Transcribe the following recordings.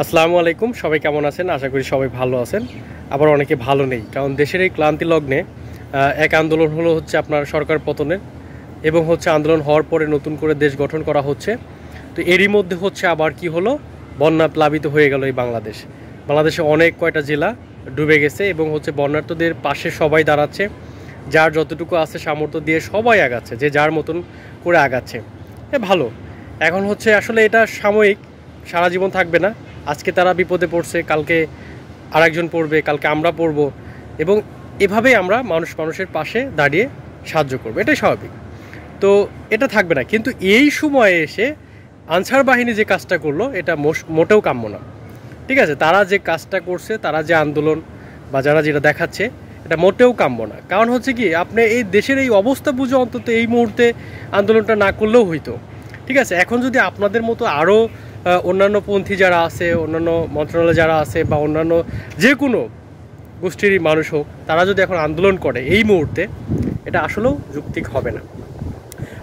আসসালামু আলাইকুম, সবাই কেমন আছেন? আশা করি সবাই ভালো আছেন। আবার অনেকে ভালো নেই, কারণ দেশের এই ক্লান্তি লগ্নে এক আন্দোলন হচ্ছে আপনার সরকার পতনের, এবং আন্দোলন হওয়ার পরে নতুন করে দেশ গঠন করা হচ্ছে। তো এরই মধ্যে আবার কি হলো, বন্যা প্লাবিত হয়ে গেল এই বাংলাদেশে অনেক কয়টা জেলা ডুবে গেছে, এবং বন্যার্তদের পাশে সবাই দাঁড়াচ্ছে, যার যতটুকু আছে সামর্থ্য দিয়ে সবাই আগাচ্ছে, যে যার মতন করে আগাচ্ছে। ভালো। এখন আসলে এটা সাময়িক, সারা জীবন থাকবে না। আজকে তারা বিপদে পড়ছে, কালকে আরেকজন পড়বে, কালকে আমরা পড়ব, এবং এভাবেই আমরা মানুষের পাশে দাঁড়িয়ে সাহায্য করবো, এটাই স্বাভাবিক। তো এটা থাকবে না, কিন্তু এই সময়ে এসে আনসার বাহিনী যে কাজটা করলো এটা মোটেও কাম্য না। ঠিক আছে, তারা যে কাজটা করছে, তারা যে আন্দোলন বা যারা যেটা দেখাচ্ছে, এটা মোটেও কাম্য না। কারণ কি, আপনি এই দেশের এই অবস্থা বুঝে অন্তত এই মুহূর্তে আন্দোলনটা না করলেও হইতো। ঠিক আছে, এখন যদি আপনাদের মতো আরও অন্যান্য পন্থী যারা আছে, অন্যান্য মন্ত্রণালয় যারা আছে, বা অন্যান্য যে কোনো গোষ্ঠীরই মানুষ হোক, তারা যদি এখন আন্দোলন করে এই মুহূর্তে, এটা আসলেও যৌক্তিক হবে না।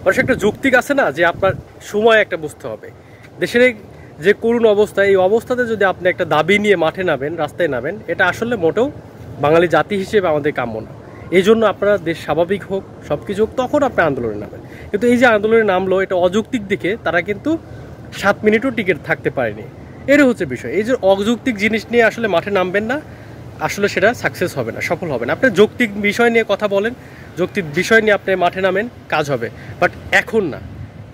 মানুষ একটা যৌক্তিক আছে না, যে আপনার সময় একটা বুঝতে হবে। দেশের যে করুণ অবস্থা, এই অবস্থাতে যদি আপনি একটা দাবি নিয়ে মাঠে নামেন, রাস্তায় নামেন, এটা আসলে মোটেও বাঙালি জাতি হিসেবে আমাদের কাম্য না। এই জন্য আপনারা দেশ স্বাভাবিক হোক, সব কিছু হোক, তখন আপনি আন্দোলনে নামেন। কিন্তু এই যে আন্দোলনে নামলো, এটা অযৌক্তিক দিকে তারা কিন্তু 7 মিনিটও টিকে থাকতে পারেনি। এর বিষয়। এই যে অযৌক্তিক জিনিস নিয়ে আসলে মাঠে নামবেন না, আসলে সেটা সাকসেস হবে না, সফল হবে না। আপনি যৌক্তিক বিষয় নিয়ে কথা বলেন, যৌক্তিক বিষয় নিয়ে আপনি মাঠে নামেন, কাজ হবে। বাট এখন না,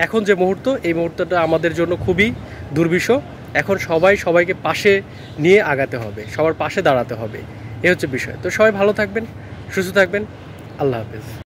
এখন যে মুহূর্ত, এই মুহূর্তটা আমাদের জন্য খুবই দুর্বিষহ। এখন সবাইকে পাশে নিয়ে আগাতে হবে, সবার পাশে দাঁড়াতে হবে, এই বিষয়। তো সবাই ভালো থাকবেন, সুস্থ থাকবেন। আল্লাহ হাফেজ।